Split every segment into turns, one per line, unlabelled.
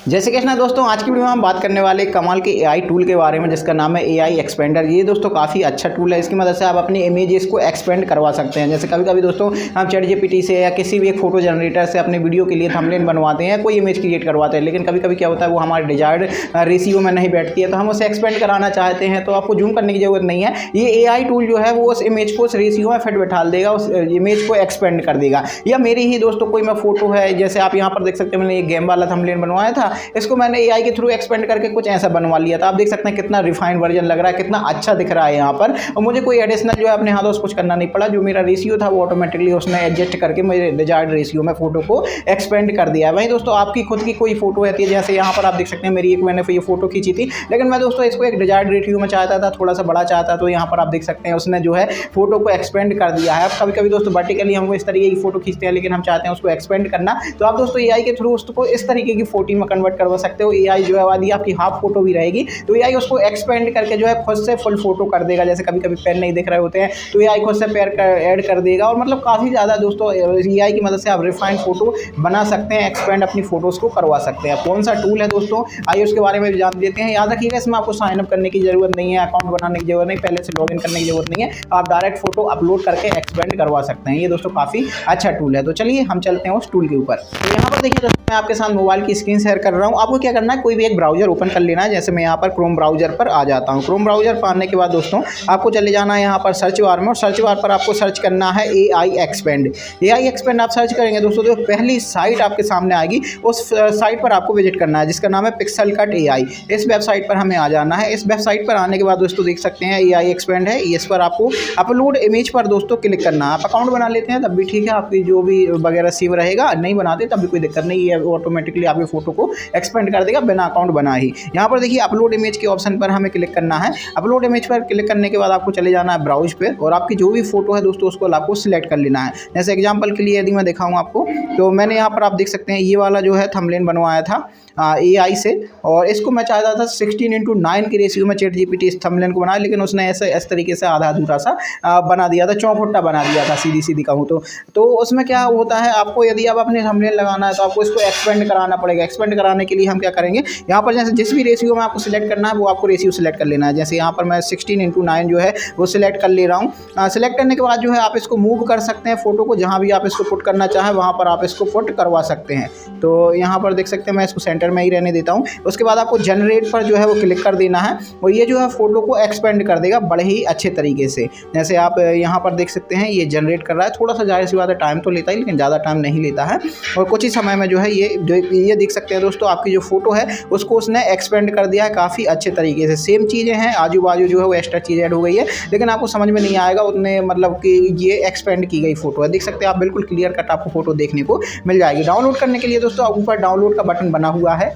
जैसे कि ना दोस्तों, आज की वीडियो में हम बात करने वाले कमाल के एआई टूल के बारे में, जिसका नाम है एआई एक्सपेंडर। ये दोस्तों काफ़ी अच्छा टूल है। इसकी मदद से आप अपनी इमेजेस को एक्सपेंड करवा सकते हैं। जैसे कभी कभी दोस्तों हम चैट जीपीटी से या किसी भी एक फोटो जनरेटर से अपने वीडियो के लिए थंबनेल बनवाते हैं, कोई इमेज क्रिएट करवाते हैं, लेकिन कभी कभी क्या होता है वो हमारे डिजायर्ड रेशियो में नहीं बैठती है, तो हम उसे एक्सपेंड कराना चाहते हैं। तो आपको जूम करने की जरूरत नहीं है। ये एआई टूल जो है वो उस इमेज को उस रेशियो में फिट बैठा देगा, उस इमेज को एक्सपेंड कर देगा। या मेरी ही दोस्तों कोई मैं फोटो है, जैसे आप यहाँ पर देख सकते हैं, मैंने एक गेम वाला थंबनेल बनवाया था, इसको मैंने एआई के थ्रू एक्सपेंड करके कुछ ऐसा बनवा लिया था। आप देख सकते हैं कितना रिफाइंड वर्जन लग रहा है, कितना अच्छा दिख रहा है यहाँ पर। और मुझे कोई एडिशनल जो है अपने हाथों से कुछ करना नहीं पड़ा। जो मेरा रेशियो था वो ऑटोमेटिकली उसने एडजस्ट करके मेरे डिजायर्ड रेशियो में फोटो को एक्सपेंड कर दिया है। वहीं दोस्तों आपकी खुद की कोई फोटो रहती है, जैसे यहाँ पर आप देख सकते हैं मेरी एक मैंने ये फोटो खींची थी, लेकिन मैं दोस्तों इसको एक डिजायर्ड रेशियो में चाहता था, थोड़ा सा बड़ा चाहता, तो यहाँ पर आप देख सकते हैं उसने जो है फोटो को एक्सपेंड कर दिया है। अब कभी कभी दोस्तों वर्टिकली हम इस तरीके की फोटो खींचते हैं, लेकिन हम चाहते हैं उसको एक्सपेंड करना, तो आप दोस्तों एआई के थ्रू उसको इस तरीके की फोटो में कन्वर्ट करवा सकते हो। एआई जो है यदि आपकी हाफ फोटो भी रहेगी तो एआई उसको एक्सपेंड करके जो है खुद से फुल फोटो कर देगा। जैसे कभी कभी पेन नहीं दिख रहे होते हैं तो एआई खुद से पैर ऐड कर देगा। और मतलब काफ़ी ज़्यादा दोस्तों एआई की मदद से आप रिफाइंड फोटो बना सकते हैं, एक्सपेंड अपनी फोटोज़ को करवा सकते हैं। कौन सा टूल है दोस्तों, आइए उसके बारे में भी जान लेते हैं। याद रखिएगा इसमें आपको साइन अप करने की जरूरत नहीं है, अकाउंट बनाने की जरूरत नहीं, पहले से लॉगिन करने की जरूरत नहीं है। आप डायरेक्ट फोटो अपलोड करके एक्सपेंड करवा सकते हैं। ये दोस्तों काफ़ी अच्छा टूल है। तो चलिए हम चलते हैं उस टूल के ऊपर। तो यहाँ पर देखिए दोस्तों, मैं आपके साथ मोबाइल की स्क्रीन शेयर कर रहा हूँ। आपको क्या करना है, कोई भी एक ब्राउजर ओपन कर लेना है। जैसे मैं यहाँ पर क्रोम ब्राउजर पर आ जाता हूँ। क्रोम ब्राउजर पर आने के बाद दोस्तों आपको चले जाना है यहाँ पर सर्च बार में, और सर्च बार पर आपको सर्च करना है एआई एक्सपेंड। एआई एक्सपेंड आप सर्च करेंगे दोस्तों, जो पहली साइट आपके सामने आएगी उस साइट पर आपको विजिट करना है, जिसका नाम है पिक्सल कट एआई। इस वेबसाइट पर हमें आ जाना है। इस वेबसाइट पर आने के बाद दोस्तों देख सकते हैं एआई एक्सपेंड है। इस पर आपको अपलोड इमेज पर दोस्तों क्लिक करना है। आप अकाउंट बना लेते हैं तब भी ठीक है, आपकी जो भी वगैरह सेव रहेगा। नहीं बनाते तब भी कोई दिक्कत नहीं है, ऑटोमेटिकली आपकी फोटो को एक्सपेंड कर देगा बिना अकाउंट बना ही। यहाँ पर देखिए अपलोड इमेज के ऑप्शन पर हमें क्लिक करना है। अपलोड इमेज पर क्लिक करने के बाद आपको चले जाना है ब्राउज पे, और आपकी जो भी फोटो है दोस्तों उसको आपको सिलेक्ट कर लेना है। जैसे एग्जांपल के लिए यदि मैं दिखाऊं आपको, तो मैंने यहाँ पर आप देख सकते हैं ये वाला जो है थंबनेल बनवाया था एआई से, और इसको मैं चाहता था 16:9 की रेशियो में चैट जीपीटी इस थंबनेल को बनाया, लेकिन उसने ऐसे इस तरीके से आधा अधूरा सा बना दिया था, चौफुट्टा बना दिया था, सीधी सीधी कहूँ तो उसमें क्या होता है, आपको यदि आप अपने थंबनेल लगाना है तो आपको इसको एक्सपेंड कराना पड़ेगा। एक्सपेंड कराने के लिए हम क्या करेंगे, यहाँ पर जैसे जिस भी रेशियो में आपको सिलेक्ट करना है वो आपको रेशियो सिलेक्ट कर लेना है। जैसे यहाँ पर मैं 16:9 जो है वो सिलेक्ट कर ले रहा हूँ। सिलेक्ट करने के बाद जो है आप इसको मूव कर सकते हैं, फोटो को जहाँ भी आप इसको पुट करना चाहें वहाँ पर आप इसको पुट करवा सकते हैं। तो यहाँ पर देख सकते हैं मैं इसको सेंटर में ही रहने देता हूँ। उसके बाद आपको जनरेट पर जो है वो क्लिक कर देना है, और ये जो है फोटो को एक्सपेंड कर देगा बड़े ही अच्छे तरीके से। जैसे आप यहाँ पर देख सकते हैं ये जनरेट कर रहा है। थोड़ा सा जाहिर सी बात है टाइम तो लेता है, लेकिन ज़्यादा टाइम नहीं लेता है, और कुछ ही समय में जो है ये देख सकते हैं दोस्तों आपकी जो फोटो है उसको उसने एक्सपेंड कर दिया है काफ़ी अच्छे तरीके से। सेम चीज़ें हैं, आजू बाजू जो है वो एक्स्ट्रा चीज़ ऐड हो गई है, लेकिन आपको समझ में नहीं आएगा उतने, मतलब कि ये एक्सपेंड की गई फोटो है। देख सकते हैं आप, बिल्कुल क्लियर कट आपको फोटो देखने को मिल जाएगी। डाउनलोड करने के लिए दोस्तों ऊपर डाउनलोड का बटन बना हुआ है।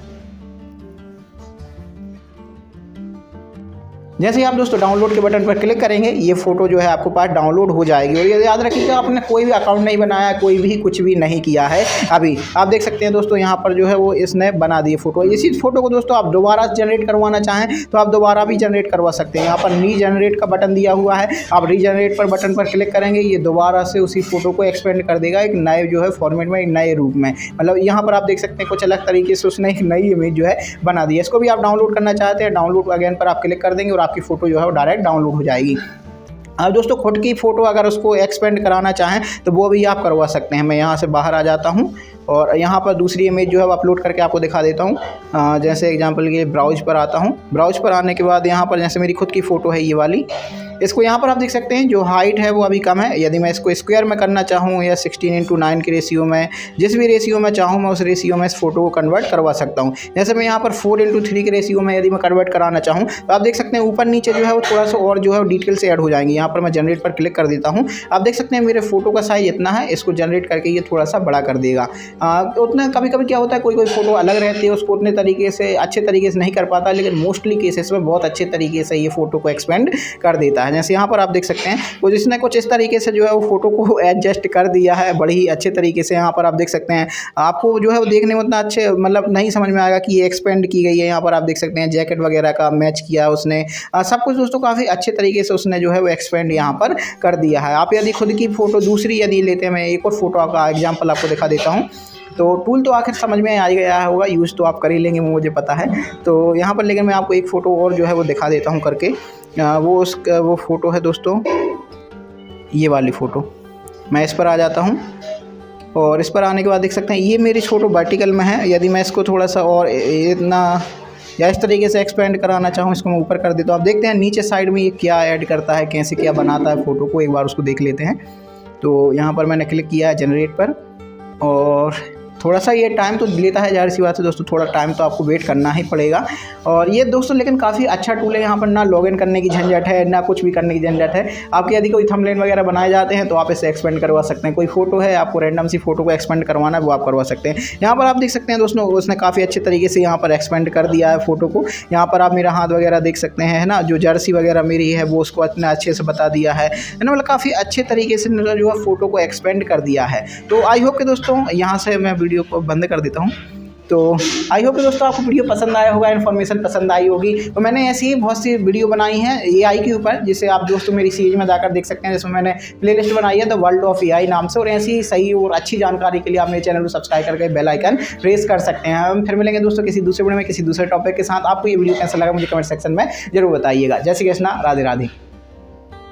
जैसे ही आप दोस्तों डाउनलोड के बटन पर क्लिक करेंगे ये फोटो जो है आपको पास डाउनलोड हो जाएगी। और ये याद रखिएगा आपने कोई भी अकाउंट नहीं बनाया, कोई भी कुछ भी नहीं किया है। अभी आप देख सकते हैं दोस्तों यहाँ पर जो है वो इसने बना दी फोटो। इसी फोटो को दोस्तों आप दोबारा जनरेट करवाना चाहें तो आप दोबारा भी जनरेट करवा सकते हैं। यहाँ पर रीजनरेट का बटन दिया हुआ है, आप रीजनरेट पर बटन पर क्लिक करेंगे, ये दोबारा से उसी फोटो को एक्सपेंड कर देगा एक नए जो है फॉर्मेट में, एक नए रूप में। मतलब यहाँ पर आप देख सकते हैं कुछ अलग तरीके से उसने एक नई इमेज जो है बना दी है। इसको भी आप डाउनलोड करना चाहते हैं, डाउनलोड अगेन पर आप क्लिक कर देंगे और आपकी फोटो जो है वो डायरेक्ट डाउनलोड हो जाएगी। अब दोस्तों खुद की फ़ोटो अगर उसको एक्सपेंड कराना चाहें तो वो भी आप करवा सकते हैं। मैं यहाँ से बाहर आ जाता हूँ और यहाँ पर दूसरी इमेज जो है वो अपलोड करके आपको दिखा देता हूँ। जैसे एग्जांपल के लिए ब्राउज पर आता हूँ। ब्राउज पर आने के बाद यहाँ पर जैसे मेरी खुद की फ़ोटो है ये वाली, इसको यहाँ पर आप देख सकते हैं जो हाइट है वो अभी कम है। यदि मैं इसको स्क्वायर में करना चाहूँ या 16:9 के रेशियो में, जिस भी रेशियो में चाहूँ मैं उस रेशियो में इस फोटो को कन्वर्ट करवा सकता हूँ। जैसे मैं यहाँ पर 4:3 के रेशियो में यदि मैं कन्वर्ट कराना चाहूँ तो आप देख सकते हैं ऊपर नीचे जो है वो थोड़ा सा और जो है डिटेल से ऐड हो जाएंगे। यहाँ पर मैं जनरेट पर क्लिक कर देता हूँ। आप देख सकते हैं मेरे फोटो का साइज इतना है, इसको जनरेट करके ये थोड़ा सा बड़ा कर देगा। उतना कभी कभी क्या होता है कोई फोटो अलग रहती है, उसको उतने तरीके से अच्छे तरीके से नहीं कर पाता, लेकिन मोस्टली केसेस में बहुत अच्छे तरीके से ये फोटो को एक्सपेंड कर देता है। जैसे यहाँ पर आप देख सकते हैं तो जिसने कुछ इस तरीके से जो है वो फोटो को एडजस्ट कर दिया है बड़े ही अच्छे तरीके से। यहाँ पर आप देख सकते हैं, आपको जो है वो देखने में उतना अच्छे मतलब नहीं समझ में आएगा कि ये एक्सपेंड की गई है। यहाँ पर आप देख सकते हैं जैकेट वगैरह का मैच किया है उसने, सब कुछ दोस्तों काफ़ी अच्छे तरीके से उसने जो है वो एक्सपेंड यहाँ पर कर दिया है। आप यदि खुद की फ़ोटो दूसरी यदि लेते हैं, मैं एक और फोटो का एग्जाम्पल आपको दिखा देता हूँ। तो टूल तो आखिर समझ में आ ही गया होगा, यूज़ तो आप कर ही लेंगे मुझे पता है। तो यहाँ पर लेकिन मैं आपको एक फ़ोटो और जो है वो दिखा देता हूँ करके। वो फ़ोटो है दोस्तों, ये वाली फ़ोटो। मैं इस पर आ जाता हूँ और इस पर आने के बाद देख सकते हैं ये मेरी फ़ोटो वर्टिकल में है। यदि मैं इसको थोड़ा सा और इतना या इस तरीके से एक्सपेंड कराना चाहूँ, इसको मैं ऊपर कर देता हूँ। आप देखते हैं नीचे साइड में ये क्या ऐड करता है, कैसे क्या बनाता है फ़ोटो को, एक बार उसको देख लेते हैं। तो यहाँ पर मैंने क्लिक किया है जनरेट पर, और थोड़ा सा ये टाइम तो लेता है, ज़ाहिर सी बात है दोस्तों, थोड़ा टाइम तो आपको वेट करना ही पड़ेगा। और ये दोस्तों लेकिन काफ़ी अच्छा टूल है। यहाँ पर ना लॉगिन करने की झंझट है, ना कुछ भी करने की झंझट है। आपके यदि कोई थंबनेल वगैरह बनाए जाते हैं तो आप इसे एक्सपेंड करवा सकते हैं। कोई फोटो है, आपको रैंडम सी फोटो को एक्सपेंड करवाना है, वो आप करवा सकते हैं। यहाँ पर आप देख सकते हैं दोस्तों, उसने काफ़ी अच्छे तरीके से यहाँ पर एक्सपेंड कर दिया है फ़ोटो को। यहाँ पर आप मेरा हाथ वगैरह देख सकते हैं, है ना, जो जर्सी वगैरह मेरी है वो उसको इतना अच्छे से बता दिया है ना, मतलब काफ़ी अच्छे तरीके से जो है फ़ोटो को एक्सपेंड कर दिया है। तो आई होप कि दोस्तों यहाँ से मैं वीडियो को बंद कर देता हूँ। तो आई होप कि दोस्तों आपको वीडियो पसंद आया होगा, इन्फॉर्मेशन पसंद आई होगी। तो मैंने ऐसी ही बहुत सी वीडियो बनाई हैं एआई के ऊपर, जिसे आप दोस्तों मेरी सीरीज में जाकर देख सकते हैं, जिसमें मैंने प्लेलिस्ट बनाई है द वर्ल्ड ऑफ एआई नाम से। और ऐसी ही सही और अच्छी जानकारी के लिए आप मेरे चैनल को सब्सक्राइब करके बेल आइकन प्रेस कर सकते हैं। हम फिर मिलेंगे दोस्तों किसी दूसरे वीडियो में किसी दूसरे टॉपिक के साथ। आपको ये वीडियो कैसा लगा मुझे कमेंट सेक्शन में जरूर बताइएगा। जय श्री कृष्णा, राधे राधे।